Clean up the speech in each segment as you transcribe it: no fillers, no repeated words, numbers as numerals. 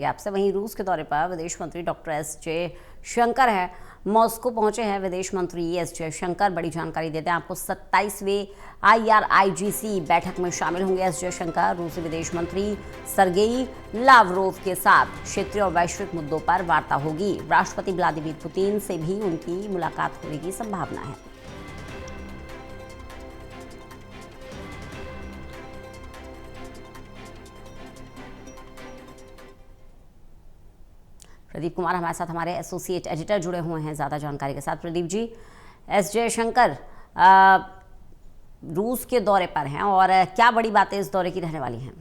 आपसे वहीं रूस के दौरे पर विदेश मंत्री डॉक्टर एस जयशंकर है, मॉस्को पहुंचे हैं विदेश मंत्री एस जयशंकर। बड़ी जानकारी देते हैं आपको। 27वें IRIGC बैठक में शामिल होंगे एस जयशंकर। रूसी विदेश मंत्री सरगेई लावरोव के साथ क्षेत्रीय और वैश्विक मुद्दों पर वार्ता होगी। राष्ट्रपति व्लादिमीर पुतिन से भी उनकी मुलाकात होने की संभावना है। प्रदीप कुमार हमारे साथ, हमारे एसोसिएट एडिटर जुड़े हुए हैं ज़्यादा जानकारी के साथ। प्रदीप जी, एस जयशंकर रूस के दौरे पर हैं और क्या बड़ी बातें इस दौरे की रहने वाली हैं?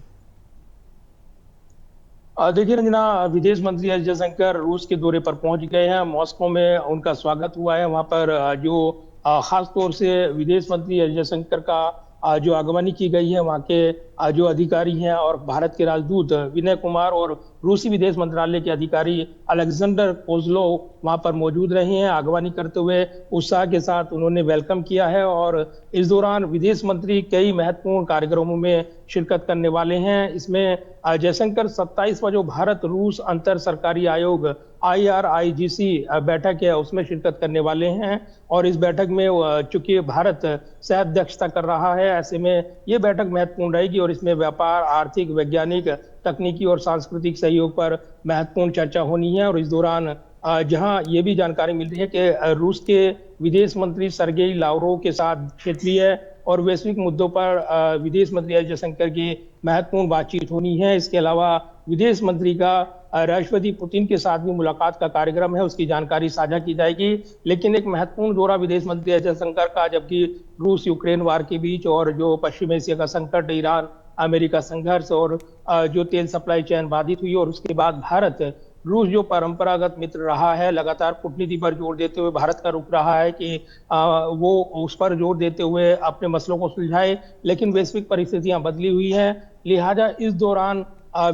देखिए रंजना, विदेश मंत्री एस जयशंकर रूस के दौरे पर पहुंच गए हैं। मॉस्को में उनका स्वागत हुआ है। वहां पर जो खास तौर से विदेश मंत्री एस जयशंकर का जो आगवानी की गई है, वहाँ के जो अधिकारी हैं और भारत के राजदूत विनय कुमार और रूसी विदेश मंत्रालय के अधिकारी अलेक्जेंडर कोजलोव वहां पर मौजूद रहे हैं। आगवानी करते हुए उत्साह के साथ उन्होंने वेलकम किया है और इस दौरान विदेश मंत्री कई महत्वपूर्ण कार्यक्रमों में शिरकत करने वाले हैं। इसमें जयशंकर 27वां जो भारत रूस अंतर सरकारी आयोग IRIGC बैठक है उसमें शिरकत करने वाले हैं और इस बैठक में चूंकि भारत सह अध्यक्षता कर रहा है, ऐसे में ये बैठक महत्वपूर्ण रहेगी और इसमें व्यापार, आर्थिक, वैज्ञानिक, तकनीकी और सांस्कृतिक सहयोग पर महत्वपूर्ण चर्चा होनी है। और इस दौरान जहां ये भी जानकारी मिल रही है कि रूस के विदेश मंत्री सरगेई लावरोव के साथ क्षेत्रीय और वैश्विक मुद्दों पर विदेश मंत्री एस जयशंकर की महत्वपूर्ण बातचीत होनी है। इसके अलावा विदेश मंत्री का राष्ट्रपति पुतिन के साथ भी मुलाकात का कार्यक्रम है, उसकी जानकारी साझा की जाएगी। लेकिन एक महत्वपूर्ण दौरा विदेश मंत्री एस जयशंकर का, जबकि रूस यूक्रेन वार के बीच और जो पश्चिम एशिया का संकट, ईरान अमेरिका संघर्ष और जो तेल सप्लाई चेन बाधित हुई और उसके बाद भारत रूस जो परंपरागत मित्र रहा है, लगातार कूटनीति पर जोर देते हुए भारत का रुख रहा है कि वो उस पर जोर देते हुए अपने मसलों को सुलझाए। लेकिन वैश्विक परिस्थितियां बदली हुई हैं, लिहाजा इस दौरान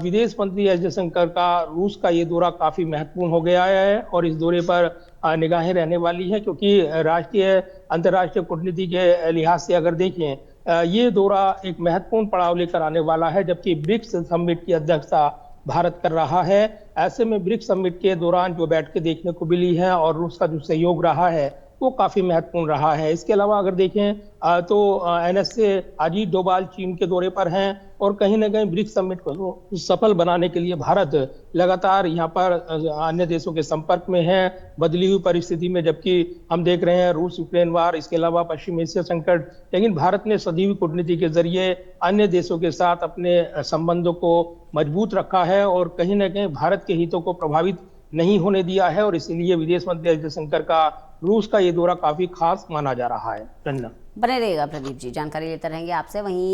विदेश मंत्री एस जयशंकर का रूस का ये दौरा काफी महत्वपूर्ण हो गया है और इस दौरे पर निगाहें रहने वाली है, क्योंकि राष्ट्रीय अंतर्राष्ट्रीय कूटनीति के लिहाज से अगर देखें ये दौरा एक महत्वपूर्ण पड़ाव लेकर आने वाला है, जबकि ब्रिक्स समिट की अध्यक्षता भारत कर रहा है। ऐसे में ब्रिक्स समिट के दौरान जो बैठकें देखने को मिली है और रूस का जो सहयोग रहा है वो काफी महत्वपूर्ण रहा है। इसके अलावा अगर देखें तो NSA अजीत डोभाल चीन के दौरे पर हैं और कहीं ना कहीं ब्रिक्स समिट को सफल बनाने के लिए भारत लगातार यहाँ पर अन्य देशों के संपर्क में है बदली हुई परिस्थिति में, जबकि हम देख रहे हैं रूस यूक्रेन वार, इसके अलावा पश्चिम एशिया संकट। लेकिन भारत ने सदी हुई कूटनीति के जरिए अन्य देशों के साथ अपने संबंधों को मजबूत रखा है और कहीं ना कहीं भारत के हितों को प्रभावित नहीं होने दिया है और इसीलिए विदेश मंत्री एस जयशंकर का रूस का ये दौरा काफी खास माना जा रहा है। बने रहेगा प्रदीप जी, जानकारी लेते रहेंगे आपसे। वहीं